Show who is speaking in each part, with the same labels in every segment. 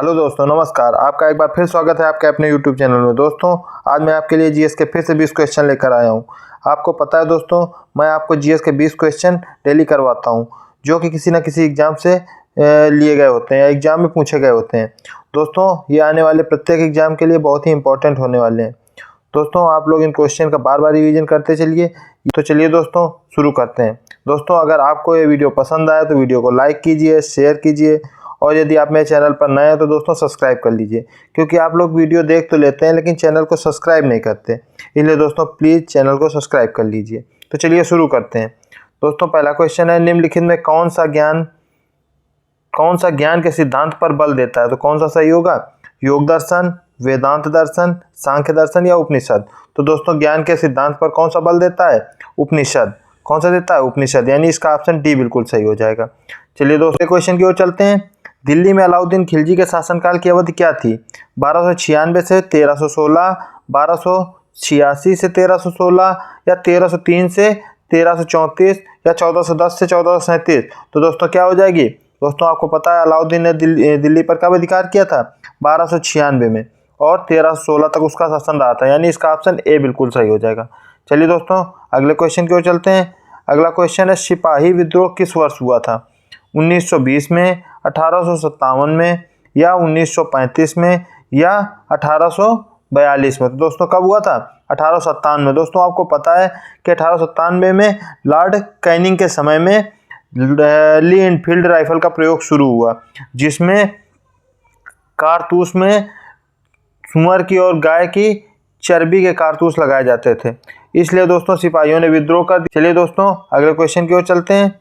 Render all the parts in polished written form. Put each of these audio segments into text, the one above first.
Speaker 1: Hello दोस्तों, नमस्कार। आपका एक बार फिर स्वागत है आपके अपने यूट्यूब चैनल में। दोस्तों, आज मैं आपके लिए जीएस के फिर से 20 क्वेश्चन लेकर आया हूं। आपको पता है दोस्तों, मैं आपको जीएस के 20 क्वेश्चन डेली करवाता हूं, जो कि किसी न किसी एग्ज़ाम से लिए गए होते हैं या एग्ज़ाम में पूछे गए होते हैं। दोस्तों, ये आने वाले प्रत्येक एग्ज़ाम के लिए बहुत ही इंपॉर्टेंट होने वाले हैं। दोस्तों, आप लोग इन क्वेश्चन का बार बार रिवीजन करते चलिए। तो चलिए दोस्तों, शुरू करते हैं। दोस्तों, अगर आपको ये वीडियो पसंद आया तो वीडियो को लाइक कीजिए, शेयर कीजिए, और यदि आप मेरे चैनल पर नए हैं तो दोस्तों सब्सक्राइब कर लीजिए, क्योंकि आप लोग वीडियो देख तो लेते हैं लेकिन चैनल को सब्सक्राइब नहीं करते। इसलिए दोस्तों प्लीज़ चैनल को सब्सक्राइब कर लीजिए। तो चलिए शुरू करते हैं। दोस्तों, पहला क्वेश्चन है, निम्नलिखित में कौन सा ज्ञान के सिद्धांत पर बल देता है? तो कौन सा सही होगा? योग दर्शन, वेदांत दर्शन, सांख्य दर्शन या उपनिषद? तो दोस्तों, ज्ञान के सिद्धांत पर कौन सा बल देता है? उपनिषद। कौन सा देता है? उपनिषद। यानी इसका ऑप्शन डी बिल्कुल सही हो जाएगा। चलिए दोस्तों, क्वेश्चन की ओर चलते हैं। दिल्ली में अलाउद्दीन खिलजी के शासनकाल की अवधि क्या थी? 1296 से 1316, 1286 से 1316 या 1303 से 1334 या 1410 से 1437? तो दोस्तों क्या हो जाएगी? दोस्तों, आपको पता है अलाउद्दीन ने दिल्ली पर कब अधिकार किया था? 1296 में, और 1316 तक उसका शासन रहा था। यानी इसका ऑप्शन ए बिल्कुल सही हो जाएगा। चलिए दोस्तों, अगले क्वेश्चन की ओर चलते हैं। अगला क्वेश्चन है, सिपाही विद्रोह किस वर्ष हुआ था? 1920 में, 1857 में या 1935 में या 1842 में? तो दोस्तों कब हुआ था? 1857 में। दोस्तों, आपको पता है कि 1897 में लॉर्ड कैनिंग के समय में ली एनफील्ड राइफल का प्रयोग शुरू हुआ, जिसमें कारतूस में सुअर की और गाय की चर्बी के कारतूस लगाए जाते थे। इसलिए दोस्तों सिपाहियों ने विद्रोह कर दिया। चलिए दोस्तों, अगले क्वेश्चन की ओर चलते हैं।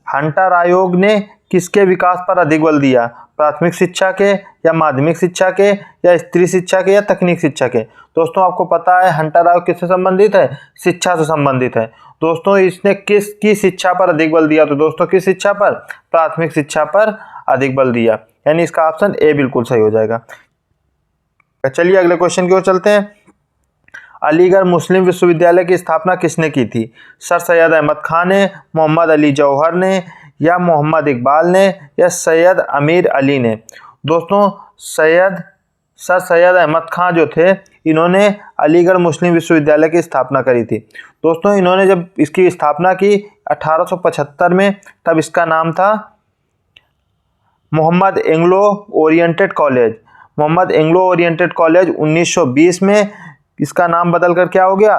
Speaker 1: हंटर आयोग ने किसके विकास पर अधिक बल दिया? प्राथमिक शिक्षा के या माध्यमिक शिक्षा के या स्त्री शिक्षा के या तकनीक शिक्षा के? दोस्तों, आपको पता है हंटर आयोग किससे संबंधित है? शिक्षा से संबंधित है। दोस्तों, इसने किसकी शिक्षा पर अधिक बल दिया? तो दोस्तों किस शिक्षा पर? प्राथमिक शिक्षा पर अधिक बल दिया। यानी इसका ऑप्शन ए बिल्कुल सही हो जाएगा। चलिए अगले क्वेश्चन की ओर चलते हैं। अलीगढ़ मुस्लिम विश्वविद्यालय की स्थापना किसने की थी? सर सैयद अहमद खान ने, मोहम्मद अली जौहर ने या मोहम्मद इकबाल ने या सैयद अमीर अली ने? दोस्तों, सर सैयद अहमद खान जो थे, इन्होंने अलीगढ़ मुस्लिम विश्वविद्यालय की स्थापना करी थी। दोस्तों, इन्होंने जब इसकी स्थापना की 1875 में, तब इसका नाम था Mohammed Anglo Oriented college. Mohammed Anglo Oriented college 1920 में इसका नाम बदल कर क्या हो गया?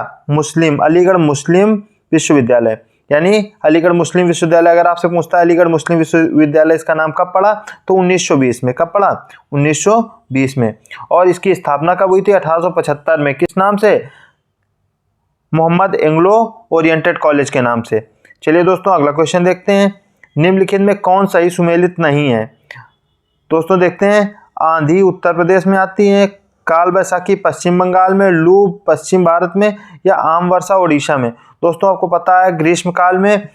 Speaker 1: अलीगढ़ मुस्लिम विश्वविद्यालय। यानी अलीगढ़ मुस्लिम विश्वविद्यालय, अगर आपसे पूछता है अलीगढ़ मुस्लिम विश्वविद्यालय इसका नाम कब पड़ा, तो 1920 में। कब पड़ा? 1920 में। और इसकी स्थापना कब हुई थी? 1875 में। किस नाम से? मोहम्मद एंग्लो ओरिएंटेड कॉलेज के नाम से। चलिए दोस्तों, अगला क्वेश्चन देखते हैं। निम्नलिखित में कौन सही सुमेलित नहीं है? दोस्तों देखते हैं। आंधी उत्तर प्रदेश में आती है, काल बैसाखी पश्चिम बंगाल में, लू पश्चिम भारत में या आम वर्षा ओडिशा में? दोस्तों, आपको पता है ग्रीष्म काल में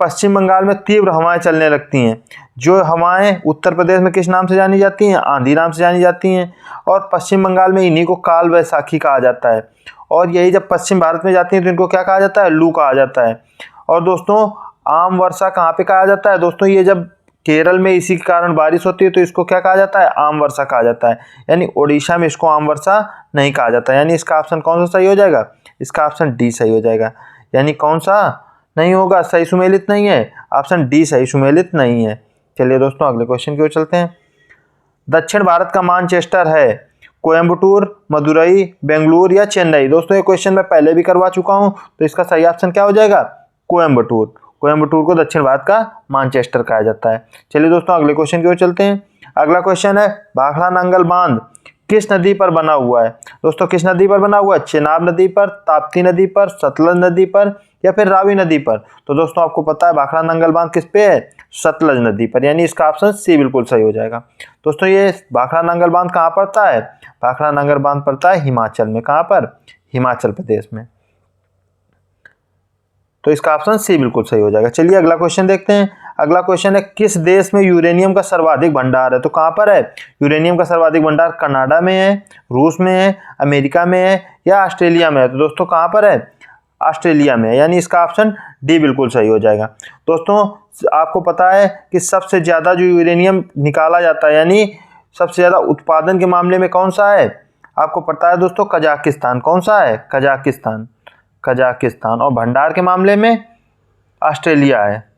Speaker 1: पश्चिम बंगाल में तीव्र हवाएं चलने लगती हैं। जो हवाएं उत्तर प्रदेश में किस नाम से जानी जाती हैं? आंधी नाम से जानी जाती हैं। और पश्चिम बंगाल में इन्हीं को काल बैसाखी कहा जाता है। और यही जब पश्चिम भारत में जाती हैं तो इनको क्या कहा जाता है? लू कहा जाता है। और दोस्तों, आम वर्षा कहाँ पे कहा जाता है? दोस्तों, ये जब केरल में इसी के कारण बारिश होती है तो इसको क्या कहा जाता है? आम वर्षा कहा जाता है। यानी ओडिशा में इसको आम वर्षा नहीं कहा जाता। यानी इसका ऑप्शन कौन सा सही हो जाएगा? इसका ऑप्शन डी सही हो जाएगा। यानी कौन सा नहीं होगा? सही सुमेलित नहीं है। ऑप्शन डी सही सुमेलित नहीं है। चलिए दोस्तों, अगले क्वेश्चन की ओर चलते हैं। दक्षिण भारत का मानचेस्टर है कोयम्बटूर, मदुरई, बेंगलुरु या चेन्नई? दोस्तों, ये क्वेश्चन मैं पहले भी करवा चुका हूं, तो इसका सही ऑप्शन क्या हो जाएगा? कोयम्बटूर। कोयम्बटूर को दक्षिण भारत का मानचेस्टर कहा जाता है। चलिए दोस्तों, अगले क्वेश्चन की ओर चलते हैं। अगला क्वेश्चन है, भाखड़ा नांगल बांध किस नदी पर बना हुआ है? दोस्तों, किस नदी पर बना हुआ है? चेनाब नदी पर, ताप्ती नदी पर, सतलज नदी पर या फिर रावी नदी पर? तो दोस्तों, आपको पता है भाखड़ा नांगल बांध किस पे है? सतलज नदी पर। यानी इसका ऑप्शन सी बिल्कुल सही हो जाएगा। दोस्तों, ये भाखड़ा नांगल बांध कहाँ पड़ता है? भाखड़ा नांगल बांध पड़ता है हिमाचल में। कहाँ पर? हिमाचल प्रदेश में। तो इसका ऑप्शन सी बिल्कुल सही हो जाएगा। चलिए अगला क्वेश्चन देखते हैं। अगला क्वेश्चन है, किस देश में यूरेनियम का सर्वाधिक भंडार है? तो कहाँ पर है यूरेनियम का सर्वाधिक भंडार? कनाडा में है, रूस में है, अमेरिका में है या ऑस्ट्रेलिया में है? तो दोस्तों कहाँ पर है? ऑस्ट्रेलिया में। यानी इसका ऑप्शन डी बिल्कुल सही हो जाएगा। दोस्तों, आपको पता है कि सबसे ज़्यादा जो यूरेनियम निकाला जाता है यानी सबसे ज़्यादा उत्पादन के मामले में कौन सा है, आपको पता है दोस्तों कजाकिस्तान। कौन सा है, कजाकिस्तान, कजाकिस्तान। और भंडार के मामले में ऑस्ट्रेलिया है।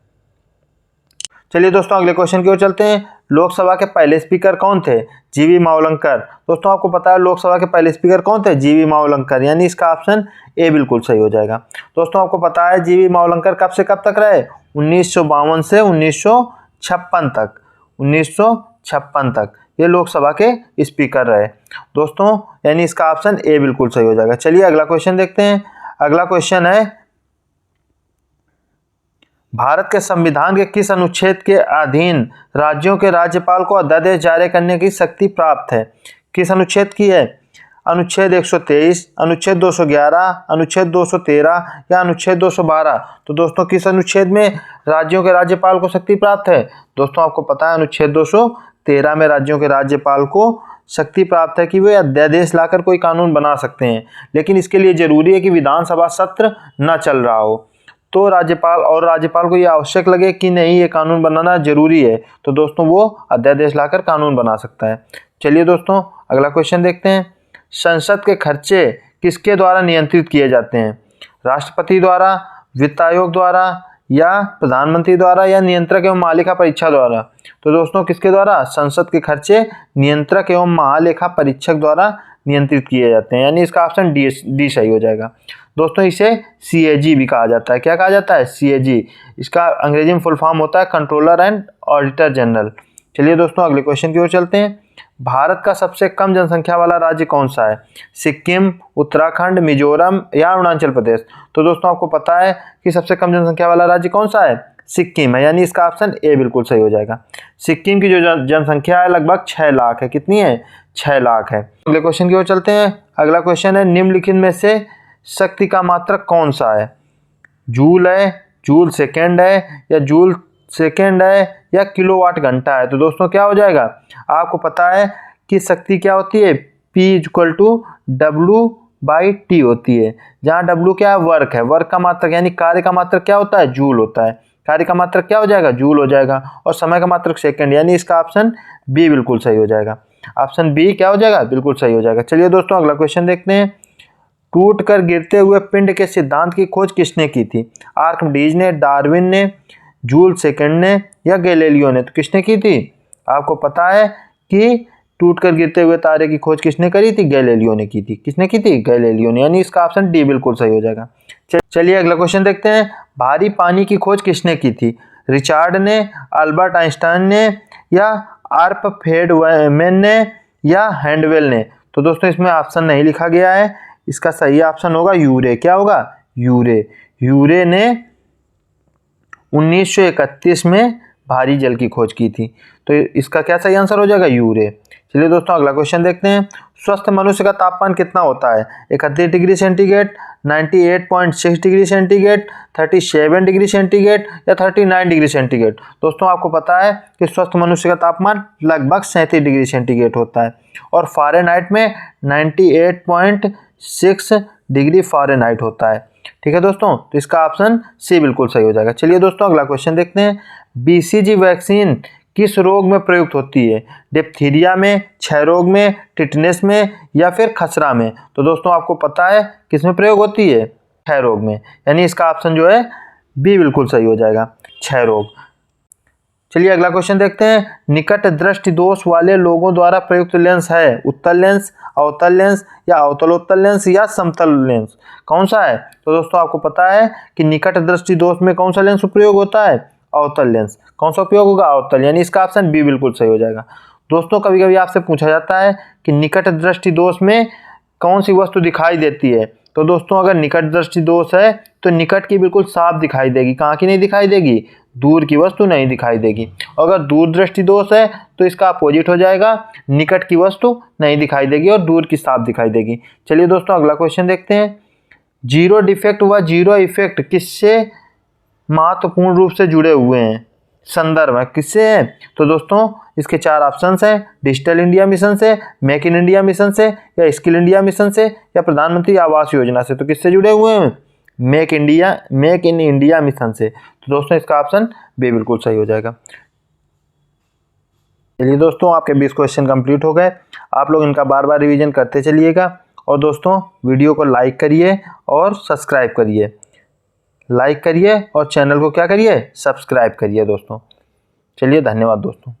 Speaker 1: चलिए दोस्तों अगले क्वेश्चन की ओर चलते हैं। लोकसभा के पहले स्पीकर कौन थे, जीवी मावलंकर। दोस्तों आपको पता है लोकसभा के पहले स्पीकर कौन थे, जीवी मावलंकर, यानी इसका ऑप्शन ए बिल्कुल सही हो जाएगा। दोस्तों आपको पता है जीवी मावलंकर कब से कब तक रहे, 1952 से 1956 तक, 1956 तक ये लोकसभा के स्पीकर रहे दोस्तों, यानी इसका ऑप्शन ए बिल्कुल सही हो जाएगा। चलिए अगला क्वेश्चन देखते हैं। अगला क्वेश्चन है भारत के संविधान के किस अनुच्छेद के अधीन राज्यों के राज्यपाल को अध्यादेश जारी करने की शक्ति प्राप्त है। किस अनुच्छेद की है, अनुच्छेद 123, अनुच्छेद 211, अनुच्छेद 213 या अनुच्छेद 212। तो दोस्तों किस अनुच्छेद में राज्यों के राज्यपाल को शक्ति प्राप्त है, दोस्तों आपको पता है अनुच्छेद 213 में राज्यों के राज्यपाल को शक्ति प्राप्त है कि वे अध्यादेश लाकर कोई कानून बना सकते हैं, लेकिन इसके लिए जरूरी है कि विधानसभा सत्र न चल रहा हो। तो राज्यपाल को ये आवश्यक लगे कि नहीं ये कानून बनाना जरूरी है, तो दोस्तों वो अध्यादेश लाकर कानून बना सकता है। चलिए दोस्तों अगला क्वेश्चन देखते हैं। संसद के खर्चे किसके द्वारा नियंत्रित किए जाते हैं, राष्ट्रपति द्वारा, वित्त आयोग द्वारा या प्रधानमंत्री द्वारा या नियंत्रक एवं महालेखा परीक्षक द्वारा। तो दोस्तों किसके द्वारा, संसद के खर्चे नियंत्रक एवं महालेखा परीक्षक द्वारा नियंत्रित किए जाते हैं, यानी इसका ऑप्शन डी सही हो जाएगा। दोस्तों इसे CAG भी कहा जाता है। क्या कहा जाता है, CAG। इसका अंग्रेजी में फुल फॉर्म होता है कंट्रोलर एंड ऑडिटर जनरल। चलिए दोस्तों अगले क्वेश्चन की ओर चलते हैं। भारत का सबसे कम जनसंख्या वाला राज्य कौन सा है, सिक्किम, उत्तराखंड, मिजोरम या अरुणाचल प्रदेश। तो दोस्तों आपको पता है कि सबसे कम जनसंख्या वाला राज्य कौन सा है, सिक्किम है, यानी इसका ऑप्शन ए बिल्कुल सही हो जाएगा। सिक्किम की जो जनसंख्या है लगभग 6 लाख है। कितनी है, 6 लाख है। अगले क्वेश्चन की ओर चलते हैं। अगला क्वेश्चन है निम्नलिखित में से शक्ति का मात्रक कौन सा है, जूल है, जूल सेकेंड है या जूल सेकेंड है या किलोवाट घंटा है। तो दोस्तों क्या हो जाएगा, आपको पता है कि शक्ति क्या होती है, P = W/T होती है, जहाँ W क्या है, वर्क है, वर्क का मात्रक यानी कार्य का मात्रक क्या होता है, जूल होता है, कार्य का मात्रक क्या हो जाएगा, जूल हो जाएगा, और समय का मात्रक सेकंड, यानी इसका ऑप्शन बी बिल्कुल सही हो जाएगा। ऑप्शन बी क्या हो जाएगा, बिल्कुल सही हो जाएगा। चलिए दोस्तों अगला क्वेश्चन देखते हैं। टूट कर गिरते हुए पिंड के सिद्धांत की खोज किसने की थी, आर्किमिडीज ने, डार्विन ने, जूल सेकंड ने या गैलीलियो ने। तो किसने की थी, आपको पता है कि टूट कर गिरते हुए तारे की खोज किसने करी थी, गैलीलियो ने की थी। किसने की थी, गैलीलियो ने, यानी इसका ऑप्शन डी बिल्कुल सही हो जाएगा। चलिए अगला क्वेश्चन देखते हैं। भारी पानी की खोज किसने की थी, रिचार्ड ने, अल्बर्ट आइंस्टाइन ने या आर्प फेडमैन ने या हैंडवेल ने। तो दोस्तों इसमें ऑप्शन नहीं लिखा गया है, इसका सही ऑप्शन होगा यूरे। क्या होगा, यूरे। यूरे ने 1931 में भारी जल की खोज की थी, तो इसका क्या सही आंसर हो जाएगा, यूरे। चलिए दोस्तों अगला क्वेश्चन देखते हैं। स्वस्थ मनुष्य का तापमान कितना होता है, 31 degree centigrade, 98.6 degree centigrade, 37 degree centigrade या 39 डिग्री सेंटीग्रेड। दोस्तों आपको पता है कि स्वस्थ मनुष्य का तापमान लगभग 37 डिग्री सेंटीग्रेड होता है और फ़ारेनहाइट में 98.6 डिग्री फ़ारेनहाइट होता है। ठीक है दोस्तों, तो इसका ऑप्शन सी बिल्कुल सही हो जाएगा। चलिए दोस्तों अगला क्वेश्चन देखते हैं। BCG वैक्सीन किस रोग में प्रयुक्त होती है, डिप्थीरिया में, क्षय रोग में, टिटनेस में या फिर खसरा में। तो दोस्तों आपको पता है किस में प्रयोग होती है, क्षय रोग में, यानी इसका ऑप्शन जो है बी बिल्कुल सही हो जाएगा, क्षय रोग। चलिए अगला क्वेश्चन देखते हैं। निकट दृष्टि दोष वाले लोगों द्वारा प्रयुक्त लेंस है उत्तल लेंस, अवतल लेंस या अवतलोत्तल लेंस या समतल लेंस, कौन सा है। तो दोस्तों आपको पता है कि निकट दृष्टि दोष में कौन सा लेंस उपयोग होता है, अवतल लेंस। कौन सा उपयोग होगा, अवतल, यानी इसका ऑप्शन बी बिल्कुल सही हो जाएगा। दोस्तों कभी कभी आपसे पूछा जाता है कि निकट दृष्टि दोष में कौन सी वस्तु दिखाई देती है। तो दोस्तों अगर निकट दृष्टि दोष है तो निकट की बिल्कुल साफ दिखाई देगी, कहाँ की नहीं दिखाई देगी, दूर की वस्तु नहीं दिखाई देगी। अगर दूर दृष्टि दोष है तो इसका अपोजिट हो जाएगा, निकट की वस्तु नहीं दिखाई देगी और दूर की साफ दिखाई देगी। चलिए दोस्तों अगला क्वेश्चन देखते हैं। जीरो डिफेक्ट व जीरो इफेक्ट किससे महत्वपूर्ण रूप से जुड़े हुए हैं, संदर्भ है किससे है। तो दोस्तों इसके 4 ऑप्शंस हैं, डिजिटल इंडिया मिशन से, मेक इन इंडिया मिशन से या स्किल इंडिया मिशन से या प्रधानमंत्री आवास योजना से। तो किससे जुड़े हुए हैं, मेक इन इंडिया मिशन से। तो दोस्तों इसका ऑप्शन बी बिल्कुल सही हो जाएगा। चलिए दोस्तों, आपके 20 क्वेश्चन कंप्लीट हो गए। आप लोग इनका बार बार रिवीजन करते चलिएगा। और दोस्तों वीडियो को लाइक करिए और सब्सक्राइब करिए। लाइक करिए और चैनल को क्या करिए, सब्सक्राइब करिए दोस्तों। चलिए धन्यवाद दोस्तों।